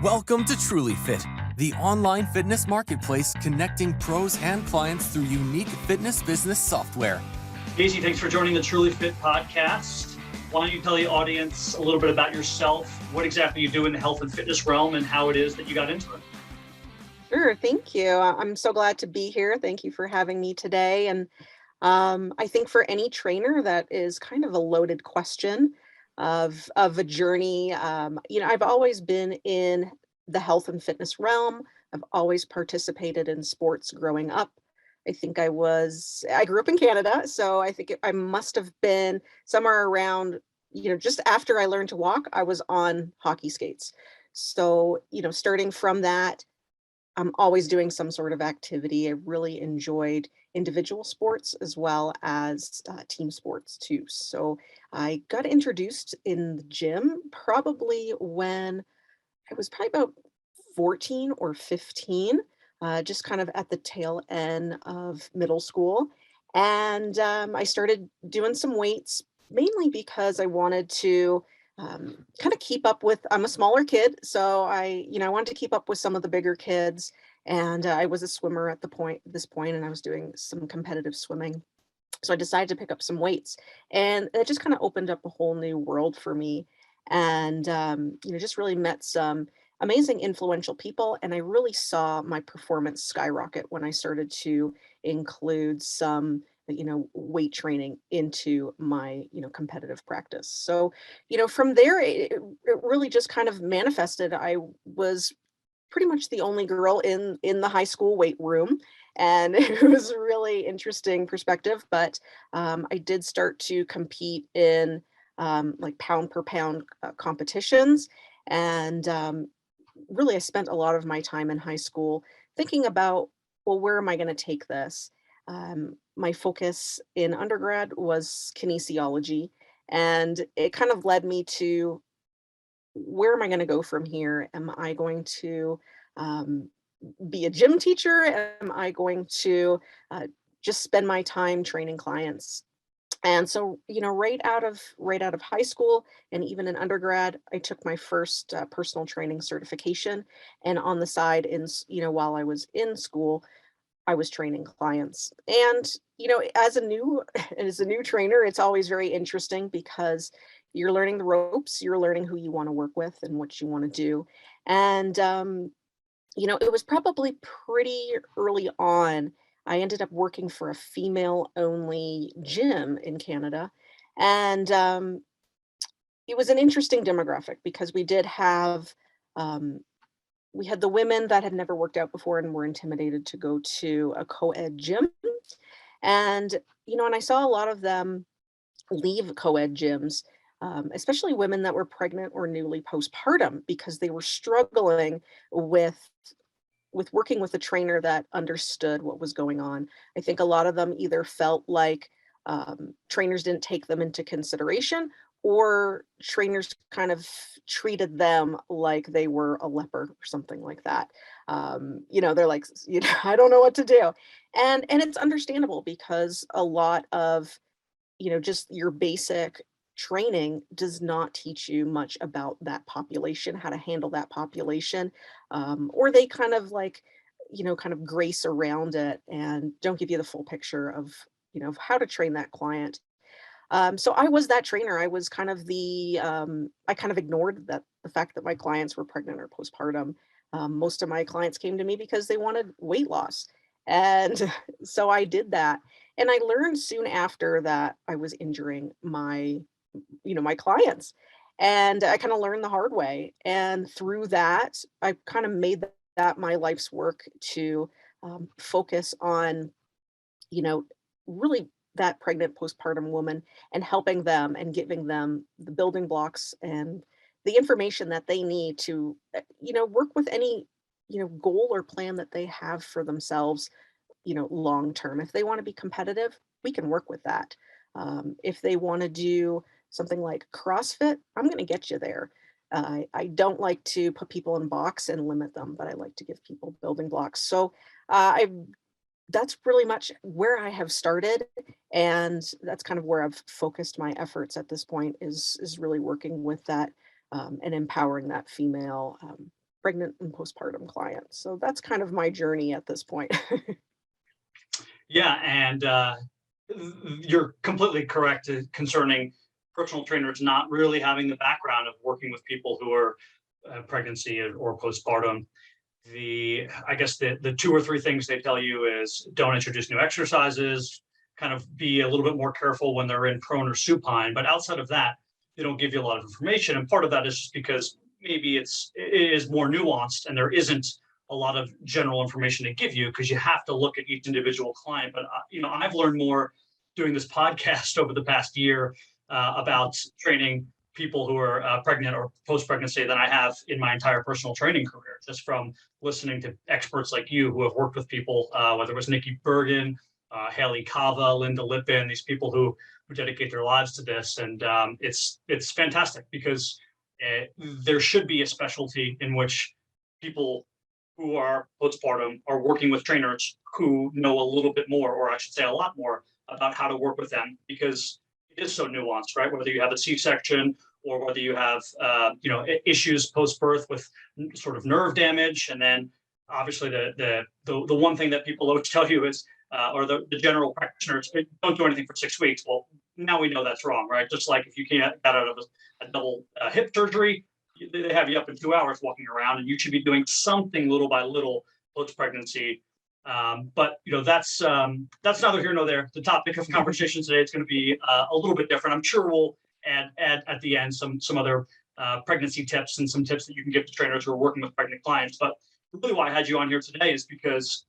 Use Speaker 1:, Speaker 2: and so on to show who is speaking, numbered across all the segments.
Speaker 1: Welcome to Trulyfit, the online fitness marketplace connecting pros and clients through unique fitness business software.
Speaker 2: Casey, thanks for joining the Trulyfit Podcast. Why don't you tell the audience a little bit about yourself, what exactly you do in the health and fitness realm, and how it is that you got into it?
Speaker 3: Sure, thank you. I'm so glad to be here. Thank you for having me today. And I think for any trainer, that is kind of a loaded question of a journey. I've always been in the health and fitness realm. I've always participated in sports growing up. I grew up in Canada, so I think I must have been somewhere around, just after I learned to walk, I was on hockey skates. So, starting from that, I'm always doing some sort of activity. I really enjoyed individual sports as well as team sports too. So I got introduced in the gym probably when I was probably about 14 or 15, just kind of at the tail end of middle school. And I started doing some weights mainly because I wanted to kind of keep up with, I'm a smaller kid. So I wanted to keep up with some of the bigger kids. And I was a swimmer at this point, and I was doing some competitive swimming. So I decided to pick up some weights, and it just kind of opened up a whole new world for me. And just really met some amazing, influential people, and I really saw my performance skyrocket when I started to include some, weight training into my, competitive practice. So, from there, it really just kind of manifested. I was pretty much the only girl in the high school weight room, and it was a really interesting perspective. But I did start to compete in like pound per pound competitions, and really I spent a lot of my time in high school thinking about, well, where am I going to take this? My focus in undergrad was kinesiology, and it kind of led me to, where am I going to go from here? Am I going to um, be a gym teacher? Am I going to just spend my time training clients? And so, right out of high school and even in undergrad, I took my first personal training certification. And on the side, while I was in school, I was training clients. And as a new trainer, it's always very interesting because you're learning the ropes, you're learning who you want to work with and what you want to do. And it was probably pretty early on. I ended up working for a female only gym in Canada. And it was an interesting demographic because um, we had the women that had never worked out before and were intimidated to go to a co-ed gym. And, and I saw a lot of them leave co-ed gyms, especially women that were pregnant or newly postpartum, because they were struggling with working with a trainer that understood what was going on. I think a lot of them either felt like trainers didn't take them into consideration, or trainers kind of treated them like they were a leper or something like that. They're like, I don't know what to do. And it's understandable because a lot of, just your basic training does not teach you much about that population, how to handle that population, or they kind of like, kind of grace around it and don't give you the full picture of, of how to train that client. So I was that trainer. I was kind of I kind of ignored the fact that my clients were pregnant or postpartum. Most of my clients came to me because they wanted weight loss. And so I did that. And I learned soon after that I was injuring my clients. And I kind of learned the hard way. And through that, I kind of made that my life's work to focus on, you know, really that pregnant postpartum woman and helping them and giving them the building blocks and the information that they need to, work with any, goal or plan that they have for themselves, long term. If they want to be competitive, we can work with that. If they want to do something like CrossFit, I'm going to get you there. I don't like to put people in box and limit them, but I like to give people building blocks. So I that's really much where I have started, and that's kind of where I've focused my efforts at this point is really working with that and empowering that female. pregnant and postpartum clients. So that's kind of my journey at this point.
Speaker 2: Yeah, and you're completely correct concerning personal trainers not really having the background of working with people who are pregnancy or postpartum. I guess the two or three things they tell you is don't introduce new exercises, kind of be a little bit more careful when they're in prone or supine. But outside of that, they don't give you a lot of information. And part of that is just because maybe it is more nuanced and there isn't a lot of general information to give you because you have to look at each individual client. But I've learned more doing this podcast over the past year about training people who are pregnant or post-pregnancy than I have in my entire personal training career, just from listening to experts like you who have worked with people, whether it was Nikki Bergen, Haley Kava, Linda Lippin, these people who dedicate their lives to this. And it's fantastic because there should be a specialty in which people who are postpartum are working with trainers who know a little bit more, or I should say a lot more, about how to work with them, because it is so nuanced, right? Whether you have a C-section or whether you have issues post-birth with sort of nerve damage, and then obviously the one thing that people always tell you is, or the general practitioners, don't do anything for 6 weeks. Well, now we know that's wrong, right? Just like if you got out of a double hip surgery, they have you up in 2 hours walking around, and you should be doing something little by little post-pregnancy. But that's neither here nor there. The topic of conversation today is going to be a little bit different. I'm sure we'll add at the end some other pregnancy tips and some tips that you can give to trainers who are working with pregnant clients. But really why I had you on here today is because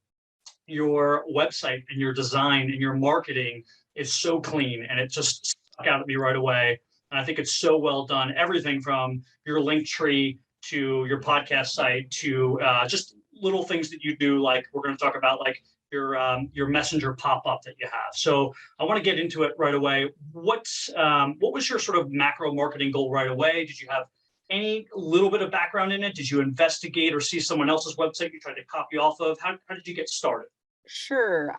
Speaker 2: your website and your design and your marketing is so clean, and it just stuck out at me right away. And I think it's so well done. Everything from your link tree to your podcast site to just little things that you do, like we're going to talk about, like your messenger pop-up that you have. So I want to get into it right away. What was your sort of macro marketing goal right away? Did you have any little bit of background in it? Did you investigate or see someone else's website you tried to copy off of? How did you get started?
Speaker 3: Sure.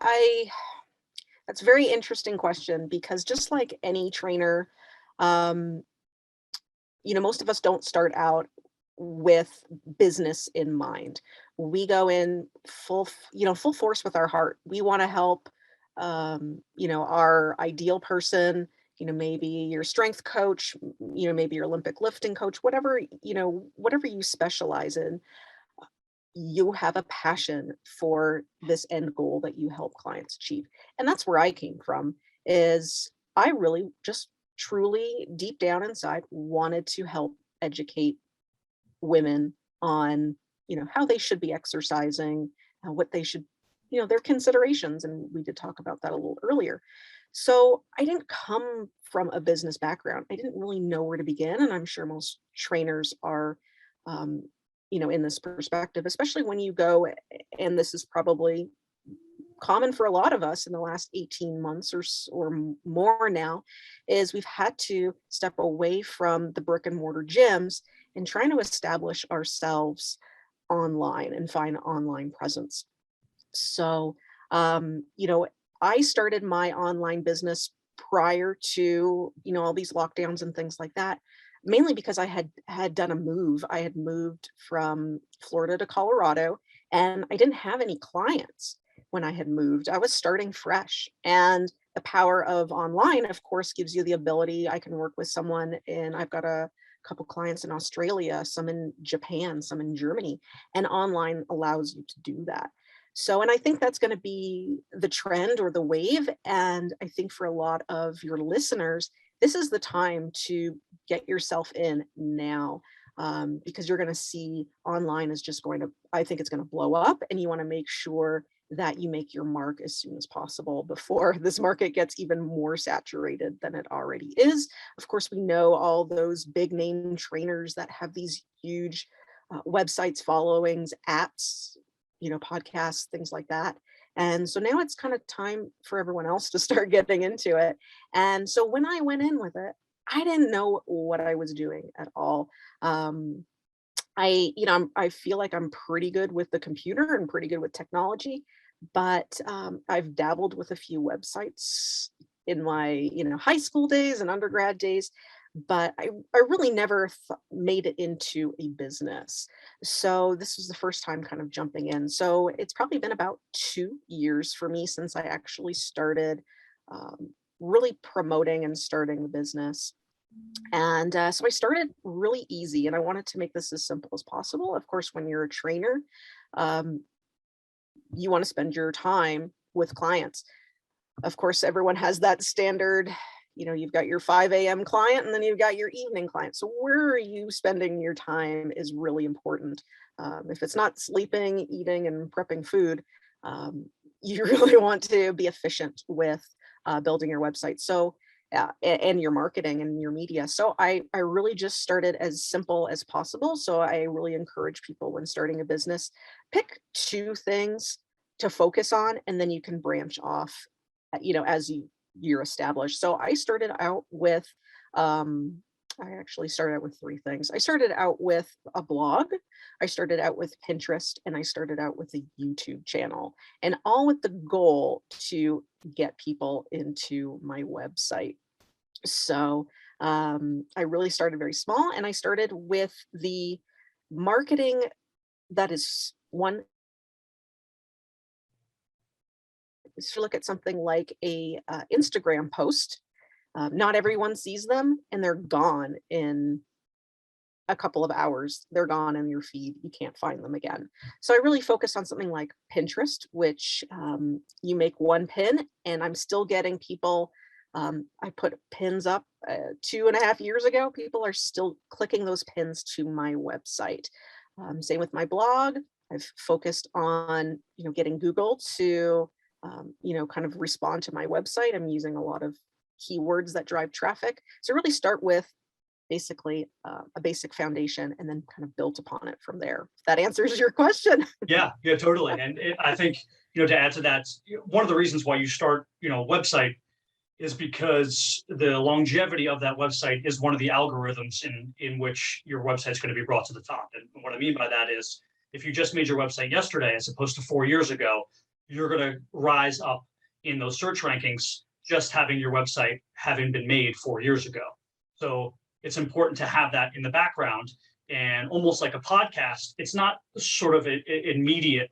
Speaker 3: That's a very interesting question, because just like any trainer, um, most of us don't start out with business in mind. We go in full force with our heart. We want to help, our ideal person, maybe your strength coach, maybe your Olympic lifting coach, whatever you specialize in. You have a passion for this end goal that you help clients achieve. And that's where I came from, is I really just truly deep down inside wanted to help educate women on, how they should be exercising, what they should, their considerations. And we did talk about that a little earlier. So I didn't come from a business background. I didn't really know where to begin. And I'm sure most trainers are, in this perspective, especially when you go, and this is probably common for a lot of us in the last 18 months or more now, is we've had to step away from the brick and mortar gyms and trying to establish ourselves online and find online presence. So, I started my online business prior to, all these lockdowns and things like that, mainly because I had done a move. I had moved from Florida to Colorado, and I didn't have any clients when I had moved. I was starting fresh, and the power of online, of course, gives you the ability. I can work with someone, and I've got a couple clients in Australia, some in Japan, some in Germany, and online allows you to do that. So, and I think that's going to be the trend or the wave. And I think for a lot of your listeners, this is the time to get yourself in now, because you're going to see online is just I think it's going to blow up, and you want to make sure that you make your mark as soon as possible before this market gets even more saturated than it already is. Of course, we know all those big name trainers that have these huge websites, followings, apps, podcasts, things like that. And so now it's kind of time for everyone else to start getting into it. And so when I went in with it, I didn't know what I was doing at all. I feel like I'm pretty good with the computer and pretty good with technology, but I've dabbled with a few websites in my, high school days and undergrad days. but I really never made it into a business. So this was the first time kind of jumping in. So it's probably been about 2 years for me since I actually started really promoting and starting the business. And so I started really easy, and I wanted to make this as simple as possible. Of course, when you're a trainer, um, you want to spend your time with clients. Of course, everyone has that standard, you've got your 5 a.m. client and then you've got your evening client. So where are you spending your time is really important. If it's not sleeping, eating, and prepping food, um, you really want to be efficient with building your website. So and your marketing and your media. So I really just started as simple as possible. So I really encourage people when starting a business, pick two things to focus on, and then you can branch off, as you're established. So I started out with, I actually started out with three things. I started out with a blog, I started out with Pinterest, and I started out with a YouTube channel, and all with the goal to get people into my website. So I really started very small, and I started with the marketing that is one is to look at something like a Instagram post. Not everyone sees them, and they're gone in a couple of hours. They're gone in your feed. You can't find them again. So I really focused on something like Pinterest, which you make one pin, and I'm still getting people. I put pins up 2.5 years ago. People are still clicking those pins to my website. Same with my blog. I've focused on getting Google to kind of respond to my website. I'm using a lot of keywords that drive traffic. So really start with basically a basic foundation and then kind of built upon it from there. If that answers your question.
Speaker 2: Yeah, totally. And I think, to add to that, one of the reasons why you start, a website is because the longevity of that website is one of the algorithms in which your website is going to be brought to the top. And what I mean by that is if you just made your website yesterday, as opposed to 4 years ago, you're going to rise up in those search rankings just having your website having been made 4 years ago. So it's important to have that in the background, and almost like a podcast, it's not sort of immediate.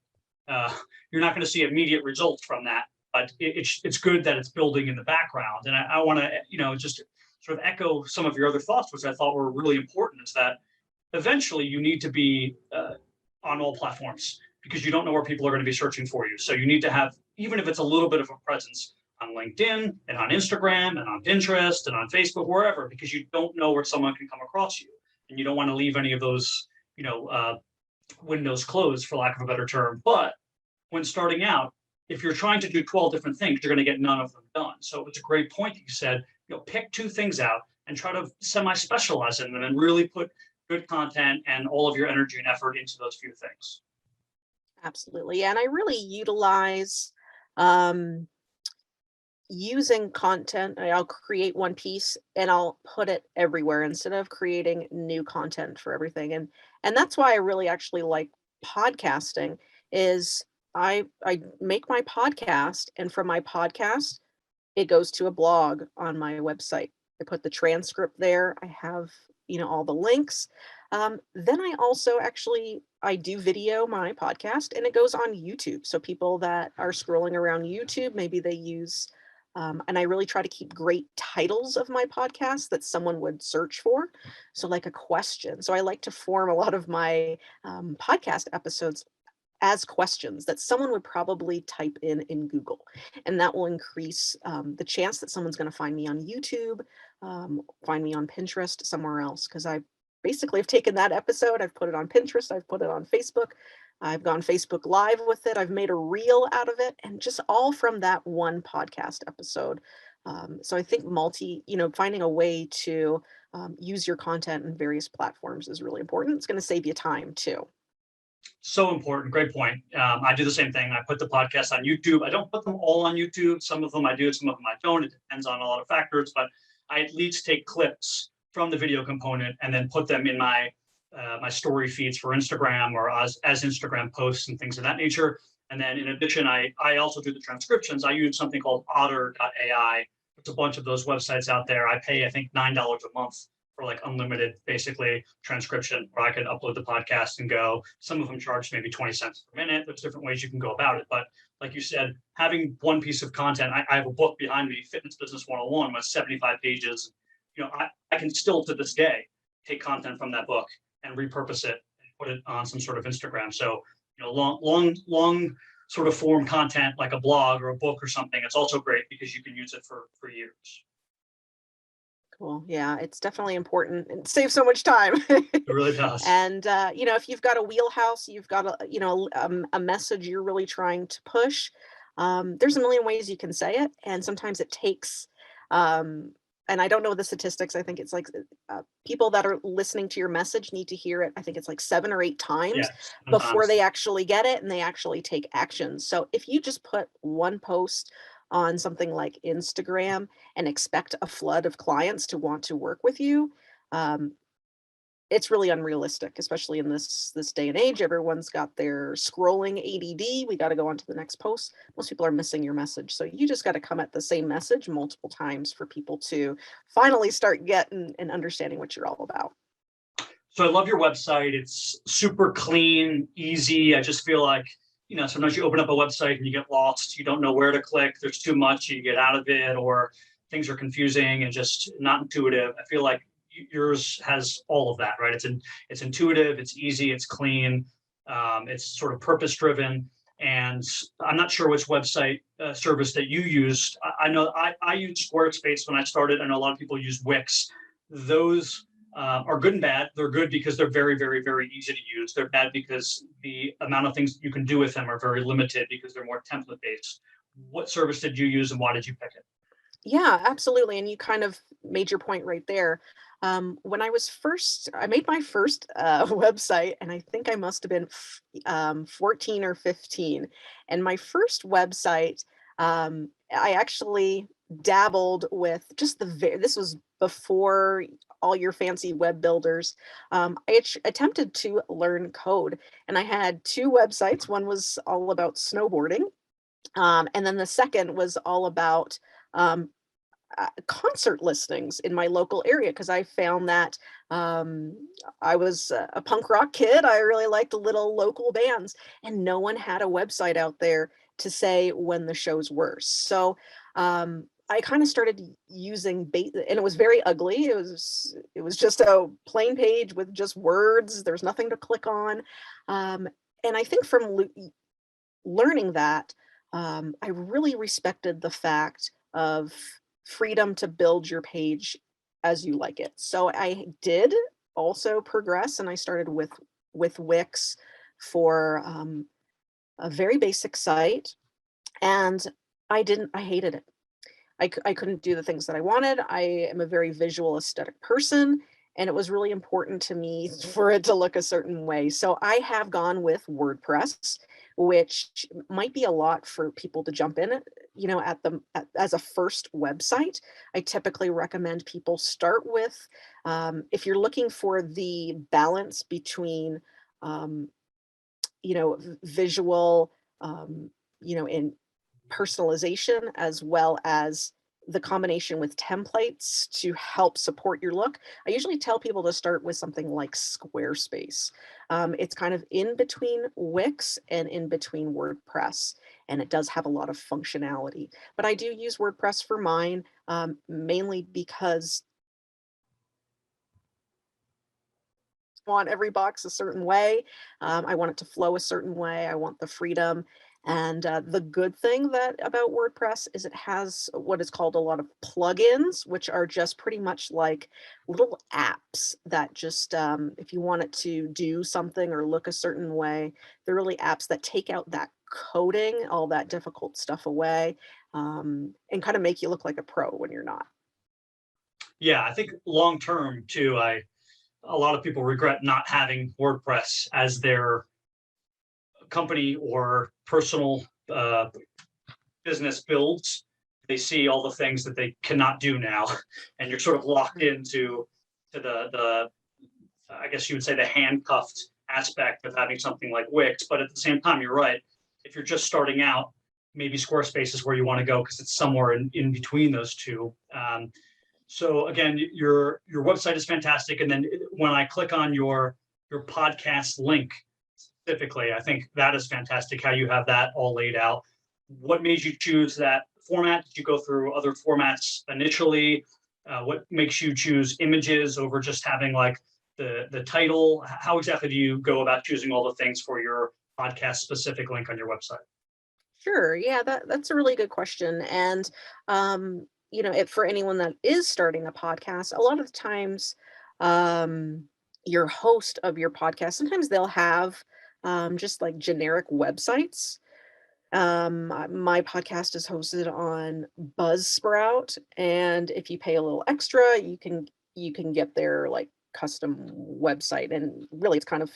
Speaker 2: You're not going to see immediate results from that, but it's good that it's building in the background. And I want to, just sort of echo some of your other thoughts, which I thought were really important, is that eventually you need to be on all platforms because you don't know where people are going to be searching for you. So you need to have, even if it's a little bit of a presence on LinkedIn and on Instagram and on Pinterest and on Facebook, wherever, because you don't know where someone can come across you. And you don't want to leave any of those, windows closed, for lack of a better term. But when starting out, if you're trying to do 12 different things, you're going to get none of them done. So it's a great point that you said, pick two things out and try to semi-specialize in them and really put good content and all of your energy and effort into those few things.
Speaker 3: Absolutely. And I really utilize using content. I'll create one piece and I'll put it everywhere instead of creating new content for everything. And that's why I really actually like podcasting is I make my podcast, and from my podcast it goes to a blog on my website. I put the transcript there. I have, all the links. Then I also I do video my podcast, and it goes on YouTube. So people that are scrolling around YouTube, maybe they use, and I really try to keep great titles of my podcast that someone would search for. So like a question. So I like to form a lot of my podcast episodes as questions that someone would probably type in Google. And that will increase the chance that someone's going to find me on YouTube, find me on Pinterest, somewhere else. Because I basically have taken that episode, I've put it on Pinterest, I've put it on Facebook, I've gone Facebook Live with it, I've made a reel out of it, and just all from that one podcast episode. So I think finding a way to use your content in various platforms is really important. It's going to save you time too.
Speaker 2: So important. Great point. I do the same thing. I put the podcast on YouTube. I don't put them all on YouTube. Some of them I do, some of them I don't. It depends on a lot of factors, but I at least take clips from the video component and then put them in my my story feeds for Instagram or as Instagram posts and things of that nature. And then in addition, I also do the transcriptions. I use something called otter.ai to There's a bunch of those websites out there. I pay, I think, $9 a month for like unlimited, basically transcription, where I can upload the podcast and go. Some of them charge maybe 20 cents per minute. There's different ways you can go about it. But like you said, having one piece of content, I have a book behind me, Fitness Business 101, with 75 pages. I can still to this day take content from that book and repurpose it and put it on some sort of Instagram. So, long sort of form content like a blog or a book or something, it's also great because you can use it for years.
Speaker 3: Cool. Yeah, it's definitely important and saves so much time.
Speaker 2: It really does.
Speaker 3: And if you've got a wheelhouse, you've got a message you're really trying to push. There's a million ways you can say it, and sometimes it takes. And I don't know the statistics. I think it's like people that are listening to your message need to hear it. I think it's like 7 or 8 times
Speaker 2: Yes,
Speaker 3: before
Speaker 2: sometimes.
Speaker 3: they actually get it and they actually take action. So if you just put one post on something like Instagram and expect a flood of clients to want to work with you, um, it's really unrealistic, especially in this day and age. Everyone's got their scrolling ADD. We got to go on to the next post. Most people are missing your message. So you just got to come at the same message multiple times for people to finally start getting and understanding what you're all about.
Speaker 2: So I love your website. It's super clean, easy. I just feel like, sometimes you open up a website and you get lost. You don't know where to click. There's too much. You get out of it, or things are confusing and just not intuitive. I feel like yours has all of that, right? It's intuitive, it's easy, it's clean, it's sort of purpose driven. And I'm not sure which website service that you used. I know I used Squarespace when I started. I know a lot of people use Wix. Those are good and bad. They're good because they're very, very, very easy to use. They're bad because the amount of things you can do with them are very limited because they're more template based. What service did you use and why did you pick it?
Speaker 3: Yeah, absolutely. And you kind of made your point right there. When I made my first website, and I think I must have been 14 or 15. And my first website, I actually dabbled with just this was before all your fancy web builders. Attempted to learn code, and I had 2 websites. One was all about snowboarding, and then the second was all about um, concert listings in my local area, because I found that I was a punk rock kid. I really liked the little local bands, and no one had a website out there to say when the shows were. So I kind of started using and it was very ugly. It was just a plain page with just words. There's nothing to click on, and I think from learning that, I really respected the fact of freedom to build your page as you like it. So I did also progress, and I started with Wix for a very basic site, and I hated it. I couldn't do the things that I wanted. I am a very visual aesthetic person, and it was really important to me for it to look a certain way. So I have gone with WordPress, which might be a lot for people to jump in as a first website. I typically recommend people start with, if you're looking for the balance between, visual, in personalization, as well as the combination with templates to help support your look. I usually tell people to start with something like Squarespace. It's kind of in between Wix and in between WordPress, and it does have a lot of functionality. But I do use WordPress for mine, mainly because I want every box a certain way. I want it to flow a certain way. I want the freedom. And the good thing about WordPress is it has what is called a lot of plugins, which are just pretty much like little apps that just, if you want it to do something or look a certain way, they're really apps that take out that coding, all that difficult stuff away, and kind of make you look like a pro when you're not.
Speaker 2: Yeah, I think long term too, a lot of people regret not having WordPress as their company or personal business builds. They see all the things that they cannot do now, and you're sort of locked into the I guess you would say the handcuffed aspect of having something like Wix. But at the same time, you're right. If you're just starting out, maybe Squarespace is where you want to go because it's somewhere in between those two. So again, your website is fantastic. And then when I click on your podcast link specifically, I think that is fantastic how you have that all laid out. What made you choose that format? Did you go through other formats initially? What makes you choose images over just having like the title? How exactly do you go about choosing all the things for your podcast specific link on your website?
Speaker 3: Sure. Yeah, that's a really good question. And for anyone that is starting a podcast, a lot of the times, your host of your podcast, sometimes they'll have just like generic websites. My podcast is hosted on Buzzsprout, and if you pay a little extra, you can get their like custom website, and really it's kind of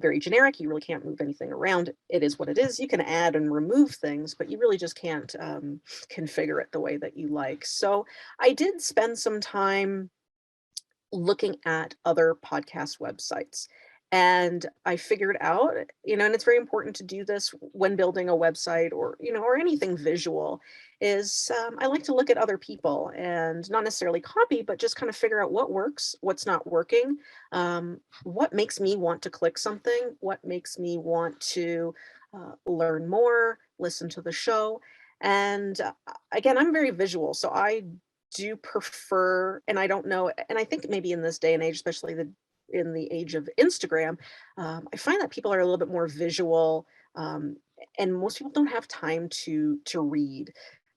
Speaker 3: very generic. You really can't move anything around. It is what it is. You can add and remove things, but you really just can't configure it the way that you like. So I did spend some time looking at other podcast websites. And I figured out, and it's very important to do this when building a website or anything visual, is I like to look at other people and not necessarily copy, but just kind of figure out what works, what's not working, what makes me want to click something, what makes me want to learn more, listen to the show. And again, I'm very visual, so I do prefer, and I don't know, and I think maybe in this day and age, especially in the age of Instagram, I find that people are a little bit more visual, and most people don't have time to read,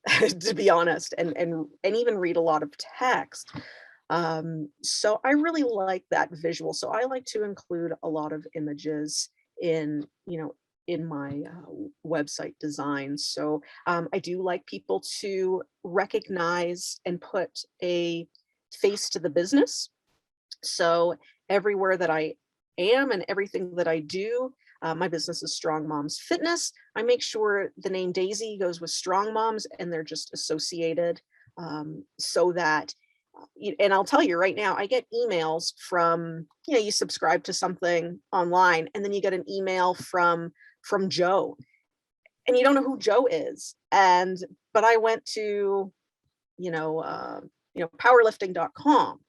Speaker 3: to be honest, and even read a lot of text. So I really like that visual. So I like to include a lot of images in my website design. So I do like people to recognize and put a face to the business. So everywhere that I am and everything that I do, my business is Strong Moms Fitness. I make sure the name Daisy goes with Strong Moms and they're just associated, so that, and I'll tell you right now, I get emails from, you subscribe to something online and then you get an email from Joe, and you don't know who Joe is. But I went to, powerlifting.com.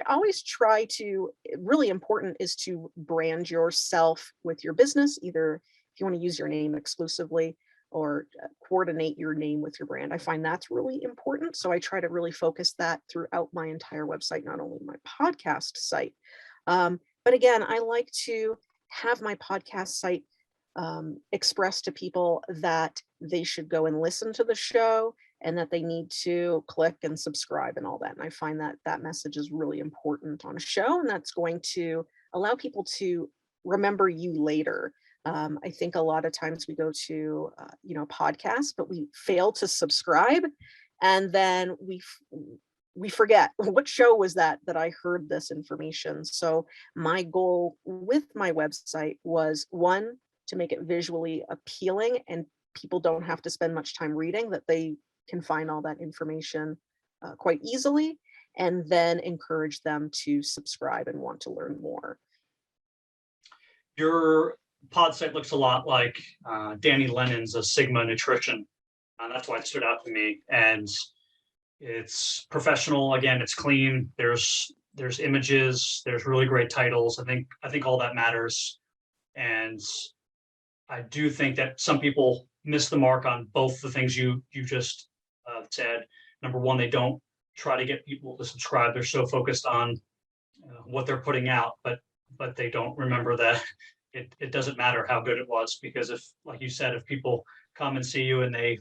Speaker 3: I always try to, really important is to brand yourself with your business, either if you want to use your name exclusively or coordinate your name with your brand. I find that's really important. So I try to really focus that throughout my entire website, not only my podcast site. But again, I like to have my podcast site express to people that they should go and listen to the show and that they need to click and subscribe and all that. And I find that that message is really important on a show, and that's going to allow people to remember you later. I think a lot of times we go to, podcasts, but we fail to subscribe, and then we forget what show was that I heard this information. So my goal with my website was, one, to make it visually appealing and people don't have to spend much time reading, that they can find all that information quite easily, and then encourage them to subscribe and want to learn more.
Speaker 2: Your pod site looks a lot like Danny Lennon's A Sigma Nutrition. That's why it stood out to me. And it's professional. Again, it's clean. There's images. There's really great titles. I think all that matters. And I do think that some people miss the mark on both the things you just said. Number one, they don't try to get people to subscribe. They're so focused on what they're putting out, but they don't remember that it doesn't matter how good it was, because if, like you said, if people come and see you and they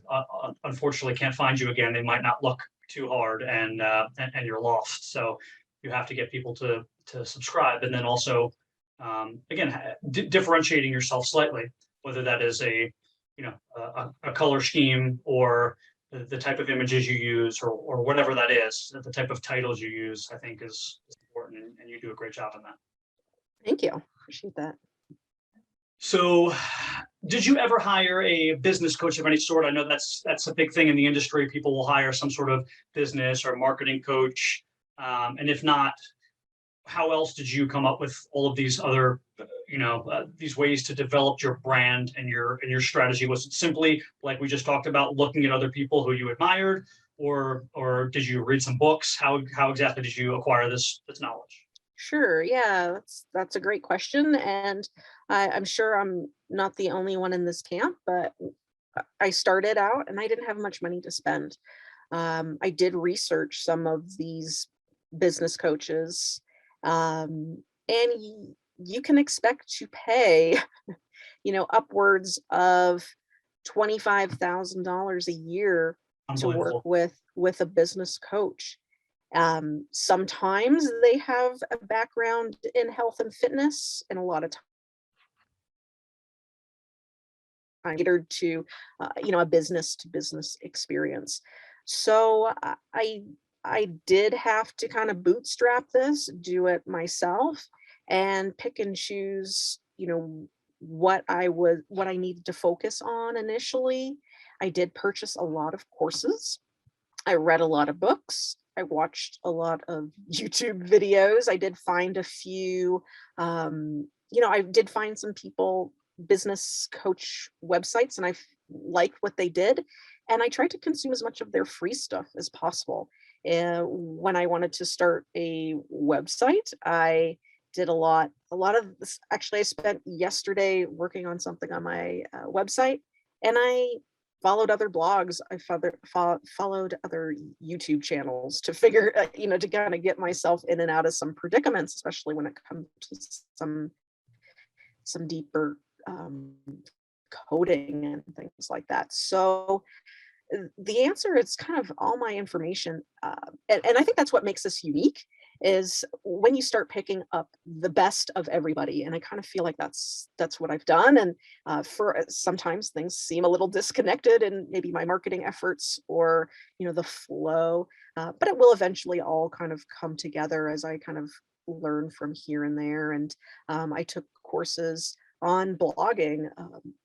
Speaker 2: unfortunately can't find you again, they might not look too hard, and you're lost. So you have to get people to subscribe, and then also again, differentiating yourself slightly, whether that is a color scheme or the type of images you use, or whatever that is, the type of titles you use, I think is important, and you do a great job on that.
Speaker 3: Thank you. Appreciate that.
Speaker 2: So did you ever hire a business coach of any sort? I know that's a big thing in the industry. People will hire some sort of business or marketing coach. And if not, how else did you come up with all of these other these ways to develop your brand and your strategy? Was it simply, like we just talked about, looking at other people who you admired, or did you read some books? How exactly did you acquire this knowledge?
Speaker 3: Sure. Yeah, that's a great question, and I'm sure I'm not the only one in this camp. But I started out, and I didn't have much money to spend. I did research some of these business coaches, and you can expect to pay, upwards of $25,000 a year to work
Speaker 2: Unbelievable.
Speaker 3: with a business coach. Sometimes they have a background in health and fitness, and a lot of time catered to, a business to business experience. So I did have to kind of bootstrap this, do it myself, and pick and choose, what I needed to focus on initially. I did purchase a lot of courses. I read a lot of books. I watched a lot of YouTube videos. I did find a few, I did find some people, business coach websites, and liked what they did. And I tried to consume as much of their free stuff as possible. When I wanted to start a website, I did a lot of this. Actually, I spent yesterday working on something on my website, and I followed other blogs. I followed other YouTube channels to figure, to kind of get myself in and out of some predicaments, especially when it comes to some deeper coding and things like that. So the answer is kind of all my information, and I think that's what makes us unique. Is when you start picking up the best of everybody, and I kind of feel like that's what I've done. And for sometimes things seem a little disconnected in maybe my marketing efforts or the flow, but it will eventually all kind of come together as I kind of learn from here and there. And I took courses on blogging.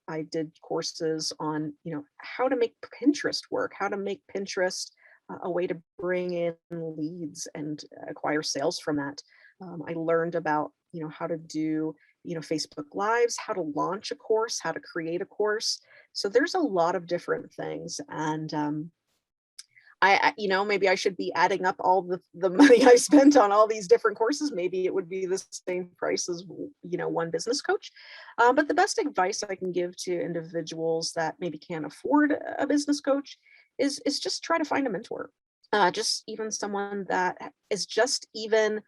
Speaker 3: I did courses on how to make Pinterest work, how to make Pinterest a way to bring in leads and acquire sales from that. I learned about how to do Facebook Lives, how to launch a course, how to create a course. So there's a lot of different things. And maybe I should be adding up all the money I spent on all these different courses. Maybe it would be the same price as one business coach. But the best advice I can give to individuals that maybe can't afford a business coach is just try to find a mentor. Just even someone that is just even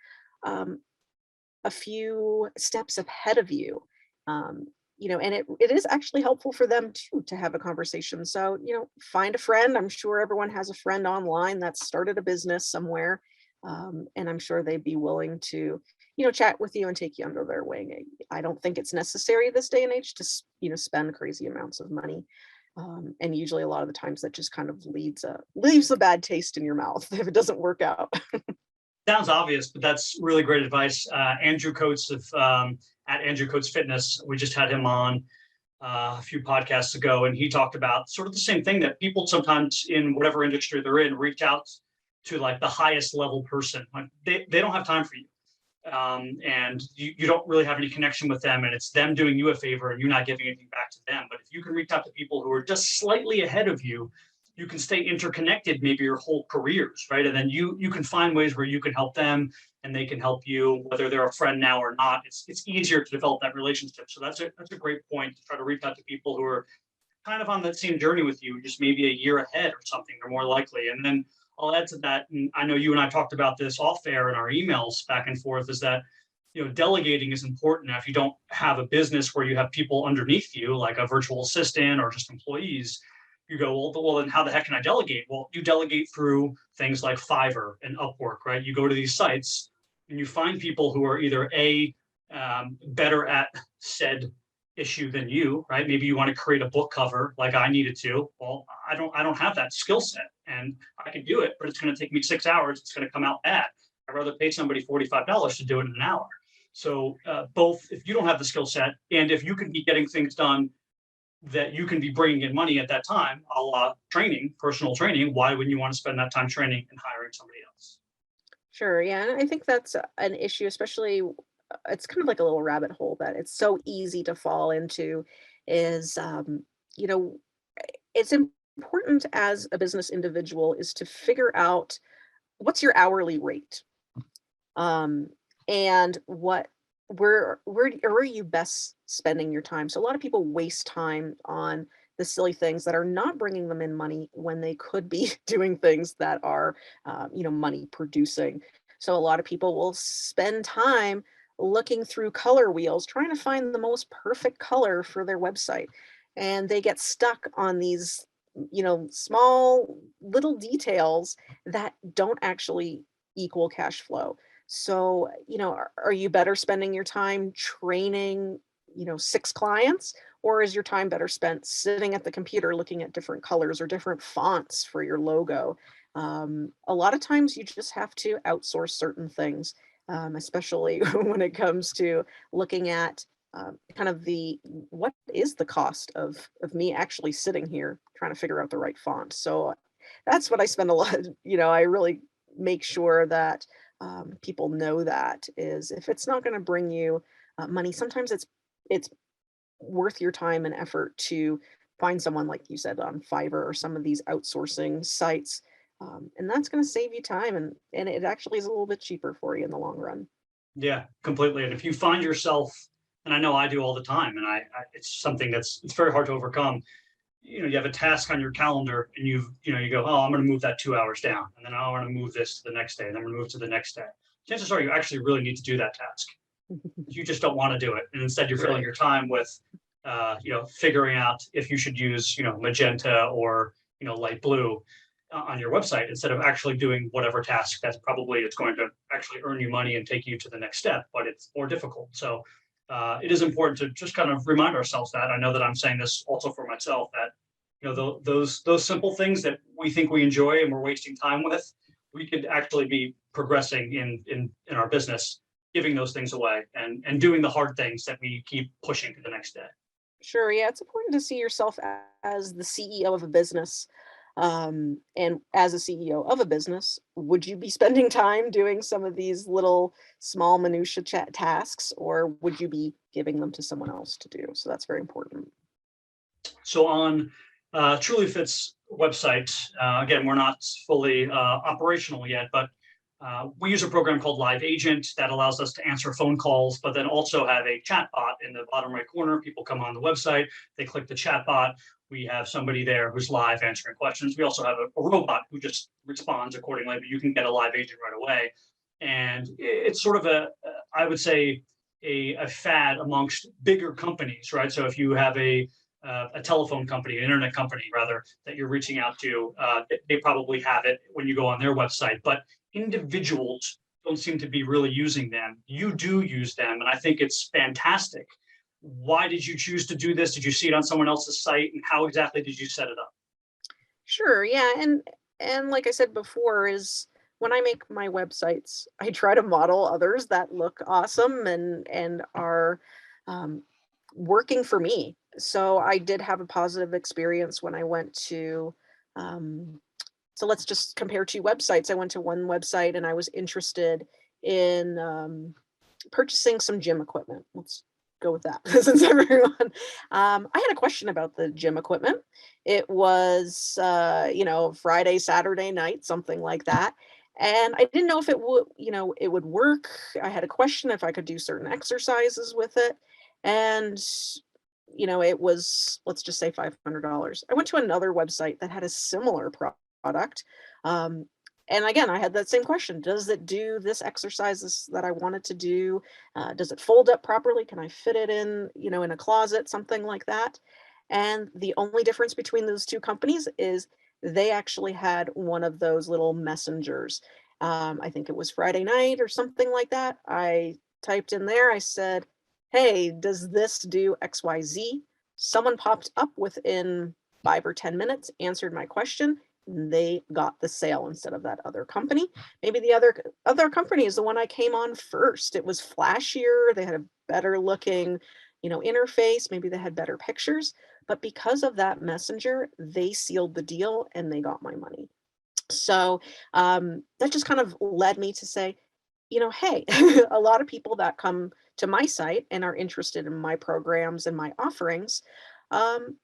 Speaker 3: a few steps ahead of you. And it is actually helpful for them too to have a conversation. So, find a friend. I'm sure everyone has a friend online that's started a business somewhere. And I'm sure they'd be willing to, chat with you and take you under their wing. I don't think it's necessary this day and age to, spend crazy amounts of money. And usually a lot of the times that just kind of leaves a bad taste in your mouth if it doesn't work out.
Speaker 2: Sounds obvious, but that's really great advice. Andrew Coates at Andrew Coates Fitness, we just had him on a few podcasts ago, and he talked about sort of the same thing, that people sometimes in whatever industry they're in reach out to like the highest level person. Like they don't have time for you. And you don't really have any connection with them, and it's them doing you a favor and you not giving anything back to them. But if you can reach out to people who are just slightly ahead of you, you can stay interconnected maybe your whole careers, right? And then you can find ways where you can help them and they can help you, whether they're a friend now or not. It's easier to develop that relationship. So that's a great point, to try to reach out to people who are kind of on that same journey with you, just maybe a year ahead or something, or more likely. And then I'll add to that, and I know you and I talked about this off air in our emails back and forth, is that delegating is important. Now, if you don't have a business where you have people underneath you, like a virtual assistant or just employees, you go, well, then how the heck can I delegate? Well, you delegate through things like Fiverr and Upwork, right? You go to these sites and you find people who are either better at said issue than you, right? Maybe you want to create a book cover like I needed to. Well, I don't have that skill set, and I can do it, but it's going to take me 6 hours. It's going to come out bad. I'd rather pay somebody $45 to do it in an hour. So both, if you don't have the skill set, and if you can be getting things done that you can be bringing in money at that time, a la training, personal training, why wouldn't you want to spend that time training and hiring somebody else?
Speaker 3: Sure. Yeah. And I think that's an issue, especially it's kind of like a little rabbit hole that it's so easy to fall into is, you know, it's important as a business individual is to figure out what's your hourly rate, um, and where are you best spending your time? So a lot of people waste time on the silly things that are not bringing them in money when they could be doing things that are, money producing. So a lot of people will spend time looking through color wheels, trying to find the most perfect color for their website, and they get stuck on these, small little details that don't actually equal cash flow. So, are you better spending your time training, six clients, or is your time better spent sitting at the computer looking at different colors or different fonts for your logo? A lot of times you just have to outsource certain things, especially when it comes to looking at kind of the what is the cost of me actually sitting here trying to figure out the right font. So that's what I spend a lot. I really make sure that people know that is if it's not going to bring you money, sometimes it's worth your time and effort to find someone like you said on Fiverr or some of these outsourcing sites, and that's going to save you time and it actually is a little bit cheaper for you in the long run.
Speaker 2: Yeah, completely. And if you find yourself, and I know I do all the time, and it's something it's very hard to overcome. You have a task on your calendar, and you go, oh, I'm going to move that 2 hours down, and then I want to move this to the next day, and then I'm going to move to the next day. Chances are you actually really need to do that task. You just don't want to do it, and instead you're filling
Speaker 3: Right.
Speaker 2: your time with, figuring out if you should use, magenta or light blue on your website instead of actually doing whatever task that's probably it's going to actually earn you money and take you to the next step, but it's more difficult. So it is important to just kind of remind ourselves that. I know that I'm saying this also for myself that those simple things that we think we enjoy and we're wasting time with, we could actually be progressing in our business, giving those things away and doing the hard things that we keep pushing to the next day.
Speaker 3: Sure. Yeah, it's important to see yourself as the CEO of a business. And as a CEO of a business, would you be spending time doing some of these little small minutia chat tasks, or would you be giving them to someone else to do? So that's very important.
Speaker 2: So on Trulyfit's website, again, we're not fully operational yet, but we use a program called Live Agent that allows us to answer phone calls, but then also have a chat bot in the bottom right corner. People come on the website, they click the chat bot. We have somebody there who's live answering questions. We also have a robot who just responds accordingly, but you can get a live agent right away. And it's sort of I would say, a fad amongst bigger companies, right? So if you have a telephone company, an internet company rather, that you're reaching out to, they probably have it when you go on their website. But individuals don't seem to be really using them. You do use them, and I think it's fantastic. Why did you choose to do this? Did you see it on someone else's site, and how exactly did you set it up?
Speaker 3: Sure, yeah, and like I said before, is when I make my websites, I try to model others that look awesome and are um, working for me. So I did have a positive experience when I went to. Um, so let's just compare two websites. I went to one website and I was interested in purchasing some gym equipment. Let's go with that since everyone. I had a question about the gym equipment. It was, Friday, Saturday night, something like that. And I didn't know if it would work. I had a question if I could do certain exercises with it. And, it was, let's just say $500. I went to another website that had a similar product. Um, and again, I had that same question. Does it do this exercises that I wanted to do? Does it fold up properly? Can I fit it in a closet, something like that? And the only difference between those two companies is they actually had one of those little messengers. I think it was Friday night or something like that. I typed in there, I said, hey, does this do XYZ? Someone popped up within 5 or 10 minutes, answered my question, they got the sale instead of that other company. Maybe the other company is the one I came on first. It was flashier, they had a better looking, interface, maybe they had better pictures, but because of that messenger, they sealed the deal and they got my money. So that just kind of led me to say, hey, a lot of people that come to my site and are interested in my programs and my offerings, um,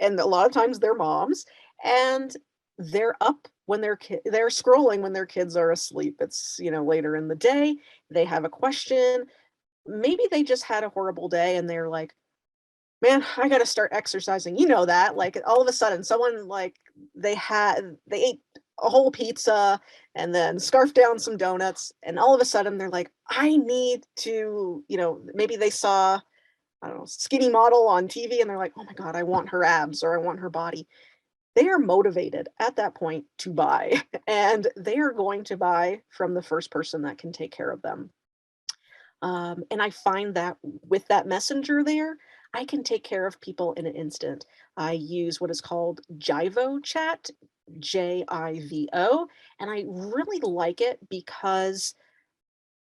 Speaker 3: and a lot of times they're moms, and they're up when they're scrolling when their kids are asleep. It's, later in the day, they have a question. Maybe they just had a horrible day and they're like, "Man, I gotta start exercising." You know that, like, all of a sudden, someone, like, they ate a whole pizza and then scarfed down some donuts, and all of a sudden, they're like, "I need to," maybe they saw, I don't know, skinny model on TV, and they're like, "Oh my god, I want her abs or I want her body." They are motivated at that point to buy, and they are going to buy from the first person that can take care of them. And I find that with that messenger there, I can take care of people in an instant. I use what is called Jivo Chat, Jivo, and I really like it because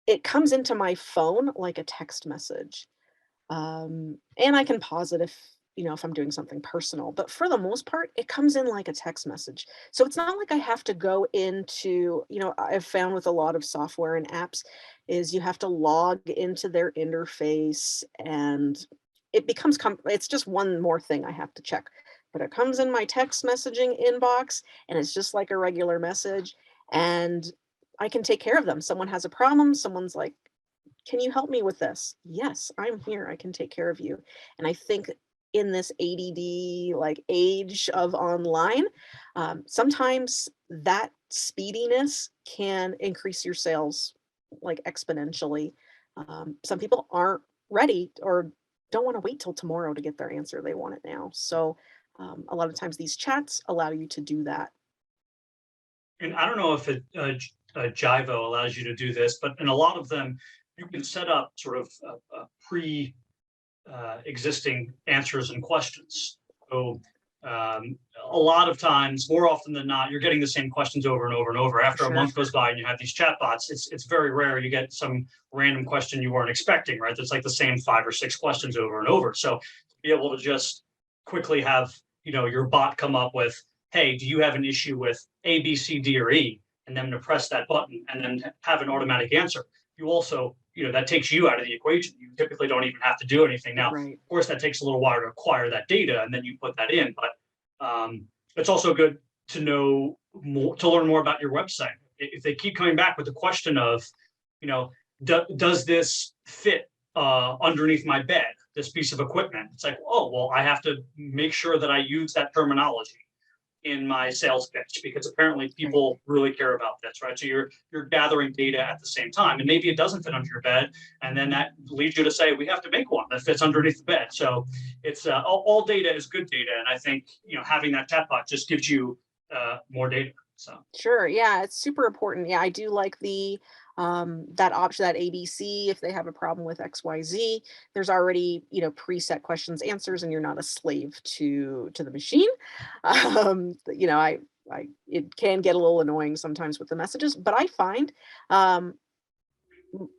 Speaker 3: it comes into my phone like a text message. And I can pause it if I'm doing something personal. But for the most part, it comes in like a text message. So it's not like I have to go into, I've found with a lot of software and apps is you have to log into their interface and it's just one more thing I have to check. But it comes in my text messaging inbox and it's just like a regular message and I can take care of them. Someone has a problem, someone's like, "Can you help me with this?" "Yes, I'm here. I can take care of you." And I think in this ADD like age of online, sometimes that speediness can increase your sales like exponentially. Some people aren't ready or don't want to wait till tomorrow to get their answer. They want it now. So a lot of times these chats allow you to do that.
Speaker 2: And I don't know if Jivo allows you to do this, but in a lot of them, you can set up sort of pre existing answers and questions. So a lot of times, more often than not, you're getting the same questions over and over and over. After a
Speaker 3: Sure.
Speaker 2: month goes by and you have these chatbots, it's very rare you get some random question you weren't expecting, right? That's like the same 5 or 6 questions over and over. So to be able to just quickly have your bot come up with, "Hey, do you have an issue with A, B, C, D, or E?" and then to press that button and then have an automatic answer. You also, that takes you out of the equation. You typically don't even have to do anything. Now,
Speaker 3: Right.
Speaker 2: of course, that takes a little while to acquire that data, and then you put that in. But it's also good to know more, to learn more about your website. If they keep coming back with the question of, does this fit underneath my bed, this piece of equipment? It's like, oh, well, I have to make sure that I use that terminology in my sales pitch because apparently
Speaker 3: Right.
Speaker 2: people really care about this, right? So you're gathering data at the same time, and maybe it doesn't fit under your bed, and then that leads you to say we have to make one that fits underneath the bed. So it's all data is good data, and I think having that chatbot just gives you more data. So
Speaker 3: Sure. Yeah, it's super important. Yeah, I do like the that option, that ABC, if they have a problem with XYZ, there's already, preset questions, answers, and you're not a slave to the machine. I it can get a little annoying sometimes with the messages, but I find um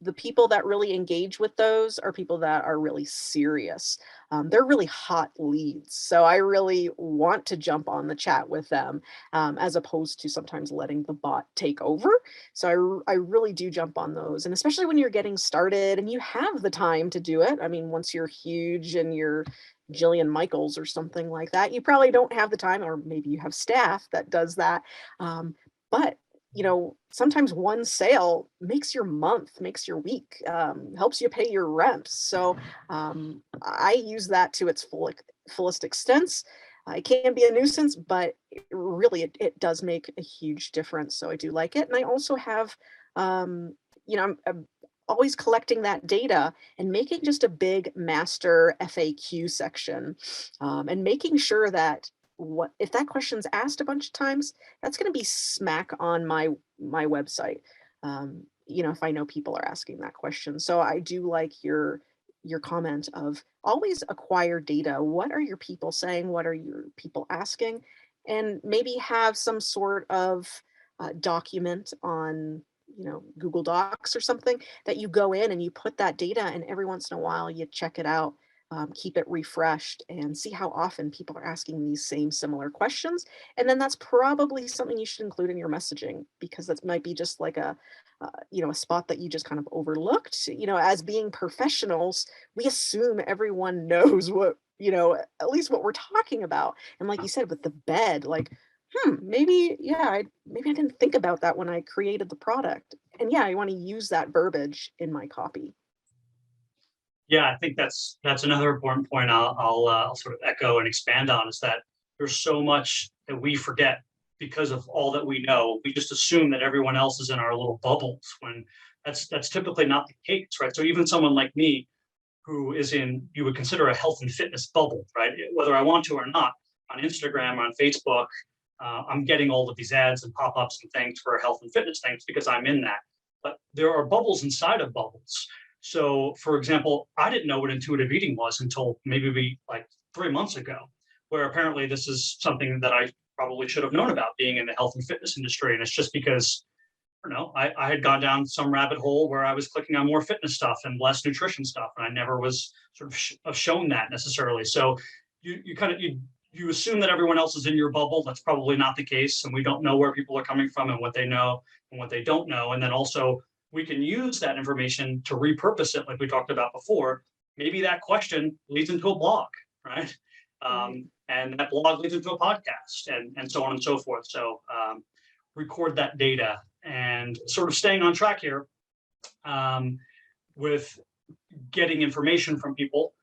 Speaker 3: the people that really engage with those are people that are really serious. They're really hot leads. So I really want to jump on the chat with them as opposed to sometimes letting the bot take over. So I really do jump on those. And especially when you're getting started and you have the time to do it. I mean, once you're huge and you're Jillian Michaels or something like that, you probably don't have the time, or maybe you have staff that does that. But sometimes one sale makes your month, makes your week, helps you pay your rent. So I use that to its fullest extent. It can be a nuisance, but really it does make a huge difference. So I do like it. And I also have, I'm always collecting that data and making just a big master FAQ section and making sure that what if that question's asked a bunch of times, that's going to be smack on my website. If I know people are asking that question. So I do like your comment of always acquire data. What are your people saying? What are your people asking? And maybe have some sort of document on Google Docs or something that you go in and you put that data and every once in a while you check it out. keep it refreshed, and see how often people are asking these same similar questions. And then that's probably something you should include in your messaging, because that might be just like a spot that you just kind of overlooked. As being professionals, we assume everyone knows at least what we're talking about. And like you said, with the bed, like, maybe, yeah, maybe I didn't think about that when I created the product. And yeah, I want to use that verbiage in my copy.
Speaker 2: Yeah, I think that's another important point I'll sort of echo and expand on, is that there's so much that we forget because of all that we know. We just assume that everyone else is in our little bubbles, when that's typically not the case, right? So even someone like me, who is in, you would consider, a health and fitness bubble, right? Whether I want to or not, on Instagram or on Facebook, I'm getting all of these ads and pop-ups and things for health and fitness things because I'm in that. But there are bubbles inside of bubbles. So, for example, I didn't know what intuitive eating was until maybe like 3 months ago, where apparently this is something that I probably should have known about, being in the health and fitness industry. And it's just because, I don't know, I had gone down some rabbit hole where I was clicking on more fitness stuff and less nutrition stuff, and I never was sort of shown that necessarily. So you assume that everyone else is in your bubble. That's probably not the case, and we don't know where people are coming from and what they know and what they don't know. And then also, we can use that information to repurpose it, like we talked about before. Maybe that question leads into a blog, right? And that blog leads into a podcast, and so on and so forth. So record that data, and sort of staying on track here with getting information from people.